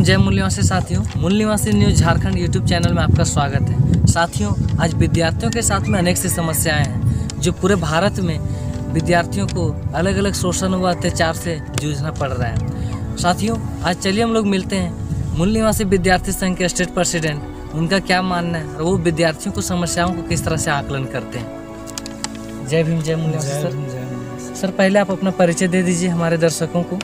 जय मूल निवासी साथियों, मूल निवासी न्यूज़ झारखंड यूट्यूब चैनल में आपका स्वागत है। साथियों, आज विद्यार्थियों के साथ में अनेक सी समस्याएं हैं जो पूरे भारत में विद्यार्थियों को अलग अलग शोषण व अत्याचार से जूझना पड़ रहा है। साथियों, आज चलिए हम लोग मिलते हैं मूल निवासी विद्यार्थी संघ के स्टेट प्रेसिडेंट, उनका क्या मानना है और वो विद्यार्थियों को समस्याओं को किस तरह से आकलन करते हैं। जय भीम, जय मूल निवासी सर। सर, पहले आप अपना परिचय दे दीजिए हमारे दर्शकों को।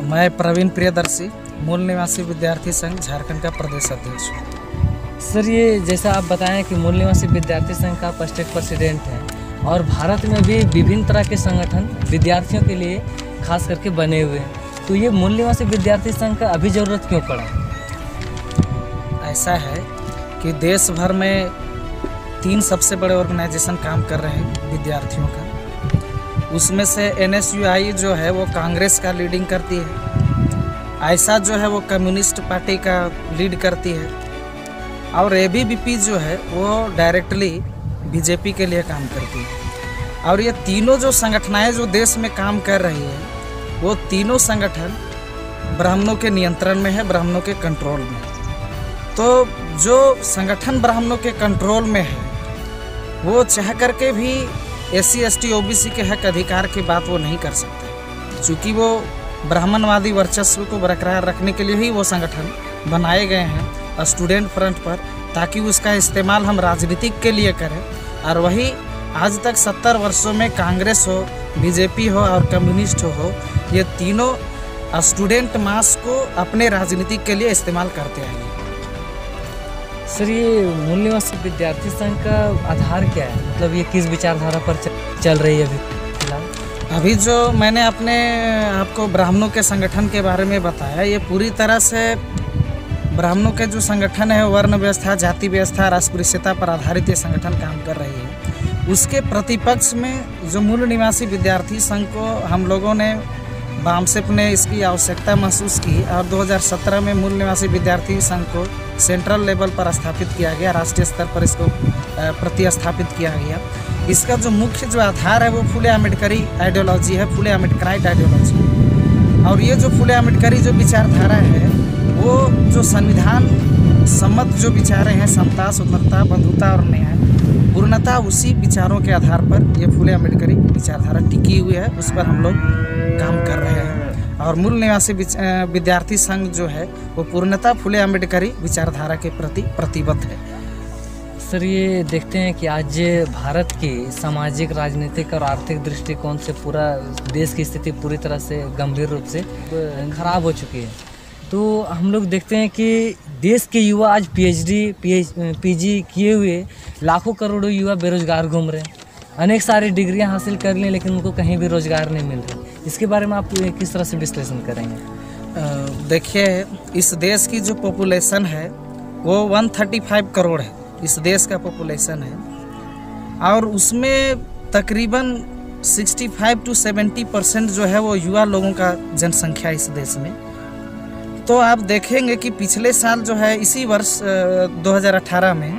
मैं प्रवीण प्रियदर्शी, मूल निवासी विद्यार्थी संघ झारखंड का प्रदेश अध्यक्ष हूँ। सर, ये जैसा आप बताएं कि मूल निवासी विद्यार्थी संघ का आप स्टेट प्रेसिडेंट हैं और भारत में भी विभिन्न तरह के संगठन विद्यार्थियों के लिए खास करके बने हुए हैं, तो ये मूल निवासी विद्यार्थी संघ का अभी ज़रूरत क्यों पड़ा? ऐसा है कि देश भर में 3 सबसे बड़े ऑर्गेनाइजेशन काम कर रहे हैं विद्यार्थियों का। उसमें से NSUI जो है वो कांग्रेस का लीडिंग करती है, ऐसा जो है वो कम्युनिस्ट पार्टी का लीड करती है, और ABVP जो है वो डायरेक्टली BJP के लिए काम करती है। और ये तीनों जो संगठनाएं जो देश में काम कर रही है, वो तीनों संगठन ब्राह्मणों के नियंत्रण में है, ब्राह्मणों के कंट्रोल में है। तो जो संगठन ब्राह्मणों के कंट्रोल में है वो चाह करके भी SC ST OBC के हक अधिकार की बात वो नहीं कर सकते, क्योंकि वो ब्राह्मणवादी वर्चस्व को बरकरार रखने के लिए ही वो संगठन बनाए गए हैं स्टूडेंट फ्रंट पर, ताकि उसका इस्तेमाल हम राजनीतिक के लिए करें। और वही आज तक 70 वर्षों में कांग्रेस हो, BJP हो और कम्युनिस्ट हो, ये तीनों स्टूडेंट मास को अपने राजनीतिक के लिए इस्तेमाल करते हैं। सर, ये मूल निवासी विद्यार्थी संघ का आधार क्या है? मतलब ये किस विचारधारा पर चल रही है अभी फिलहाल? अभी जो मैंने अपने आपको ब्राह्मणों के संगठन के बारे में बताया, ये पूरी तरह से ब्राह्मणों के जो संगठन है वर्ण व्यवस्था, जाति व्यवस्था, अस्पृश्यता पर आधारित ये संगठन काम कर रही है। उसके प्रतिपक्ष में जो मूल निवासी विद्यार्थी संघ को हम लोगों ने बामसेप ने इसकी आवश्यकता महसूस की और 2017 में मूल निवासी विद्यार्थी संघ को सेंट्रल लेवल पर स्थापित किया गया, राष्ट्रीय स्तर पर इसको प्रतिस्थापित किया गया। इसका जो मुख्य जो आधार है वो फुले अम्बेडकरी आइडियोलॉजी है, फुले अम्बेडकराइट आइडियोलॉजी। और ये जो फुले अम्बेडकरी जो विचारधारा है वो जो संविधान सम्मत जो विचारें हैं, समता, स्वतंत्रता, बंधुता और न्याय, पूर्णता, उसी विचारों के आधार पर ये फुले अम्बेडकरी विचारधारा टिकी हुई है, उस पर हम लोग काम कर रहे हैं। और मूल निवासी विद्यार्थी संघ जो है वो पूर्णतः फुले अम्बेडकरी विचारधारा के प्रति प्रतिबद्ध है। सर, ये देखते हैं कि आज भारत की सामाजिक, राजनीतिक और आर्थिक दृष्टिकोण से पूरा देश की स्थिति पूरी तरह से गंभीर रूप से खराब हो चुकी है। तो हम लोग देखते हैं कि देश के युवा आज PG किए हुए लाखों करोड़ों युवा बेरोजगार घूम रहे हैं, अनेक सारी डिग्रियां हासिल कर ली लेकिन उनको कहीं भी रोजगार नहीं मिल रहा। इसके बारे में आप किस तरह से विश्लेषण करेंगे? देखिए, इस देश की जो पॉपुलेशन है वो 135 करोड़ है, इस देश का पॉपुलेशन है, और उसमें तकरीबन 65 to 70% जो है वो युवा लोगों का जनसंख्या इस देश में। तो आप देखेंगे कि पिछले साल जो है इसी वर्ष 2018 में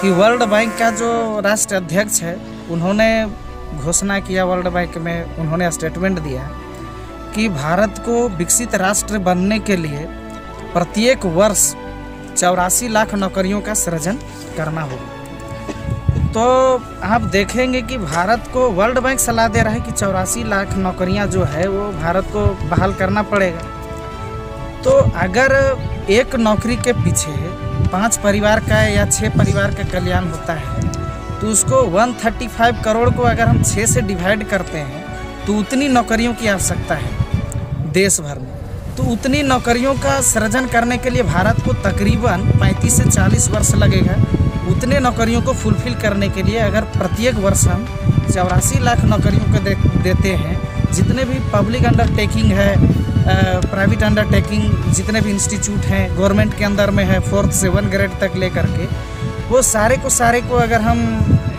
कि वर्ल्ड बैंक का जो राष्ट्र अध्यक्ष है उन्होंने घोषणा किया, वर्ल्ड बैंक में उन्होंने स्टेटमेंट दिया कि भारत को विकसित राष्ट्र बनने के लिए प्रत्येक वर्ष 84 लाख नौकरियों का सृजन करना होगा। तो आप देखेंगे कि भारत को वर्ल्ड बैंक सलाह दे रहा है कि 84 लाख नौकरियां जो है वो भारत को बहाल करना पड़ेगा। तो अगर एक नौकरी के पीछे 5 परिवार का या 6 परिवार का कल्याण होता है, तो उसको 135 करोड़ को अगर हम 6 से डिवाइड करते हैं तो उतनी नौकरियों की आवश्यकता है देश भर में। तो उतनी नौकरियों का सृजन करने के लिए भारत को तकरीबन 35 से 40 वर्ष लगेगा। उतने नौकरियों को फुलफिल करने के लिए अगर प्रत्येक वर्ष हम 84 लाख नौकरियों को देते हैं, जितने भी पब्लिक अंडरटेकिंग है, प्राइवेट अंडरटेकिंग, जितने भी इंस्टीट्यूट हैं गवर्नमेंट के अंदर में है 4th से 1 ग्रेड तक लेकर के, वो सारे को अगर हम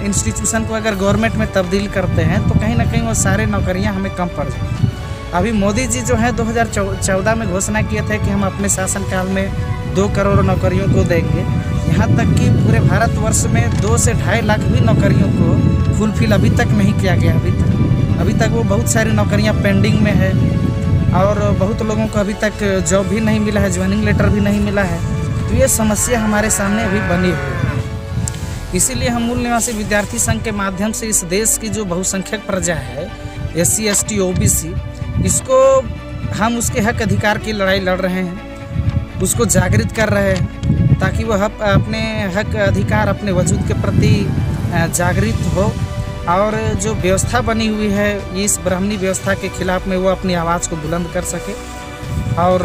इंस्टीट्यूशन को अगर गवर्नमेंट में तब्दील करते हैं तो कहीं ना कहीं वो सारे नौकरियां हमें कम पड़ जाएंगी। अभी मोदी जी जो है 2014 में घोषणा किए थे कि हम अपने शासनकाल में 2 करोड़ नौकरियों को देंगे। यहाँ तक कि पूरे भारतवर्ष में 2 से 2.5 लाख भी नौकरियों को फुलफिल अभी तक नहीं किया गया। अभी तक वो बहुत सारी नौकरियाँ पेंडिंग में है। और बहुत लोगों को अभी तक जॉब भी नहीं मिला है, ज्वाइनिंग लेटर भी नहीं मिला है। तो ये समस्या हमारे सामने अभी बनी हुई है। इसीलिए हम मूल निवासी विद्यार्थी संघ के माध्यम से इस देश की जो बहुसंख्यक प्रजा है, SC ST OBC, इसको हम उसके हक अधिकार की लड़ाई लड़ रहे हैं, उसको जागृत कर रहे हैं ताकि वह अपने हक अधिकार, अपने वजूद के प्रति जागृत हो और जो व्यवस्था बनी हुई है इस ब्राह्मणी व्यवस्था के खिलाफ में वो अपनी आवाज़ को बुलंद कर सके और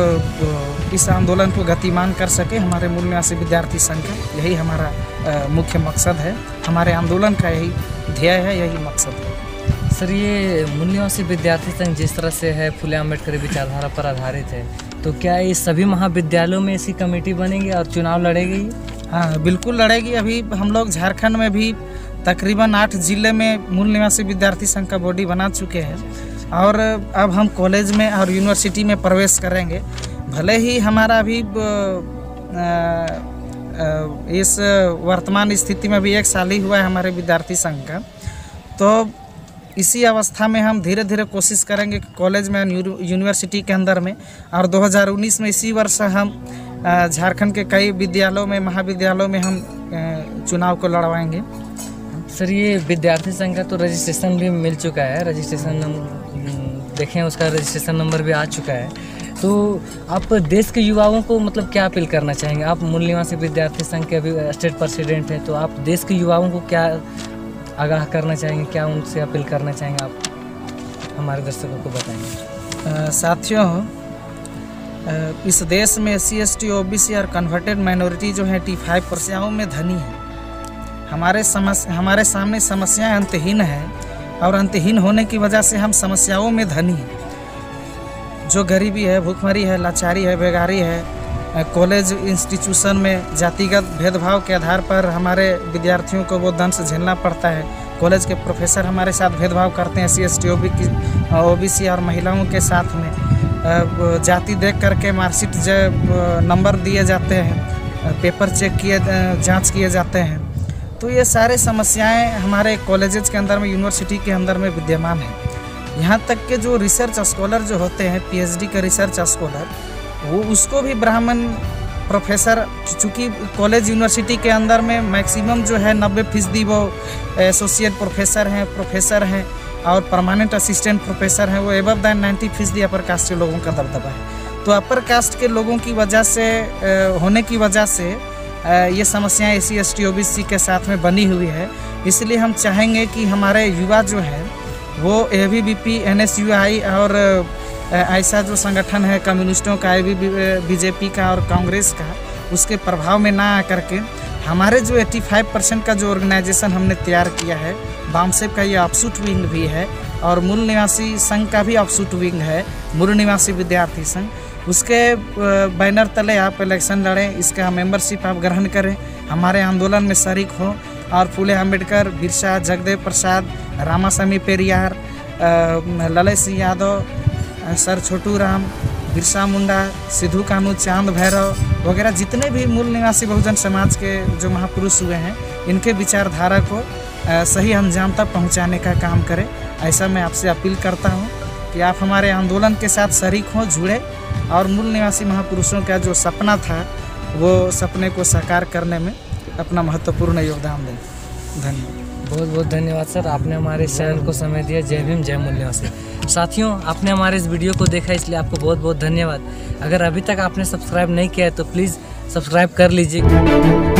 इस आंदोलन को गतिमान कर सके। हमारे मूल निवासी विद्यार्थी संघ का यही हमारा मुख्य मकसद है, हमारे आंदोलन का यही ध्येय है, यही मकसद है। सर, ये मूल निवासी विद्यार्थी संघ जिस तरह से है फुले अम्बेडकर विचारधारा पर आधारित है, तो क्या ये सभी महाविद्यालयों में ऐसी कमेटी बनेगी और चुनाव लड़ेगी? हाँ, बिल्कुल लड़ेगी। अभी हम लोग झारखंड में भी तकरीबन 8 जिले में मूल निवासी विद्यार्थी संघ का बॉडी बना चुके हैं और अब हम कॉलेज में और यूनिवर्सिटी में प्रवेश करेंगे। भले ही हमारा अभी इस वर्तमान स्थिति में भी 1 साल ही हुआ है हमारे विद्यार्थी संघ का, तो इसी अवस्था में हम धीरे धीरे कोशिश करेंगे कि कॉलेज में, यूनिवर्सिटी के अंदर में, और 2019 में इसी वर्ष हम झारखंड के कई विद्यालयों में, महाविद्यालयों में हम चुनाव को लड़वाएंगे। सर, ये विद्यार्थी संघ का तो रजिस्ट्रेशन भी मिल चुका है, रजिस्ट्रेशन देखें उसका रजिस्ट्रेशन नंबर भी आ चुका है। तो आप देश के युवाओं को मतलब क्या अपील करना चाहेंगे? आप मूल निवासी विद्यार्थी संघ के अभी स्टेट प्रेसिडेंट हैं, तो आप देश के युवाओं को क्या आगाह करना चाहेंगे, क्या उनसे अपील करना चाहेंगे, आप हमारे दर्शकों को बताएंगे। साथियों, इस देश में SC ST OBC और कन्वर्टेड माइनॉरिटी जो है 85 समस्याओं में धनी है। हमारे सामने समस्याएं अंतहीन है और अंतहीन होने की वजह से हम समस्याओं में धनी हैं। जो गरीबी है, भूखमरी है, लाचारी है, बेगारी है, कॉलेज इंस्टीट्यूशन में जातिगत भेदभाव के आधार पर हमारे विद्यार्थियों को वो दंश झेलना पड़ता है। कॉलेज के प्रोफेसर हमारे साथ भेदभाव करते हैं SC ST OBC और महिलाओं के साथ में। जाति देख करके मार्कशीट नंबर दिए जाते हैं, पेपर चेक किए, जांच किए जाते हैं। तो ये सारे समस्याएं हमारे कॉलेजेस के अंदर में, यूनिवर्सिटी के अंदर में विद्यमान है। यहाँ तक के जो रिसर्च स्कॉलर जो होते हैं, PhD के रिसर्च स्कॉलर, वो उसको भी ब्राह्मण प्रोफेसर, चूँकि कॉलेज यूनिवर्सिटी के अंदर में मैक्सिमम जो है 90% वो एसोसिएट प्रोफेसर हैं और परमानेंट असिस्टेंट प्रोफेसर हैं, वो एबव दैन 90% अपर कास्ट के लोगों का दबदबा है। तो अपर कास्ट के लोगों की वजह से होने की वजह से ये समस्याएं SC ST OBC के साथ में बनी हुई है। इसलिए हम चाहेंगे कि हमारे युवा जो है वो ABVP, NSUI और ऐसा जो संगठन है कम्युनिस्टों का, BJP का और कांग्रेस का, उसके प्रभाव में ना आकर के हमारे जो 85% का जो ऑर्गेनाइजेशन हमने तैयार किया है, बामसेप का ये ऑफशूट विंग भी है और मूल निवासी संघ का भी ऑफशूट विंग है, मूल निवासी विद्यार्थी संघ, उसके बैनर तले आप इलेक्शन लड़ें, इसका मेंबरशिप आप ग्रहण करें, हमारे आंदोलन में शरीक हो और फुले अम्बेडकर, बिरसा, जगदेव प्रसाद, रामास्वामी पेरियार, ललित सिंह यादव, सर छोटू राम, बिरसा मुंडा, सिद्धू कानू, चांद भैरव वगैरह जितने भी मूल निवासी बहुजन समाज के जो महापुरुष हुए हैं, इनके विचारधारा को सही अंजाम तक पहुँचाने का काम करें। ऐसा मैं आपसे अपील करता हूँ कि आप हमारे आंदोलन के साथ शरीक हों, जुड़े और मूल निवासी महापुरुषों का जो सपना था वो सपने को साकार करने में अपना महत्वपूर्ण योगदान दें। धन्यवाद। बहुत बहुत धन्यवाद सर, आपने हमारे चैनल को समय दिया। जय भीम, जय मूल निवासी। साथियों, आपने हमारे इस वीडियो को देखा इसलिए आपको बहुत बहुत धन्यवाद। अगर अभी तक आपने सब्सक्राइब नहीं किया है तो प्लीज़ सब्सक्राइब कर लीजिए।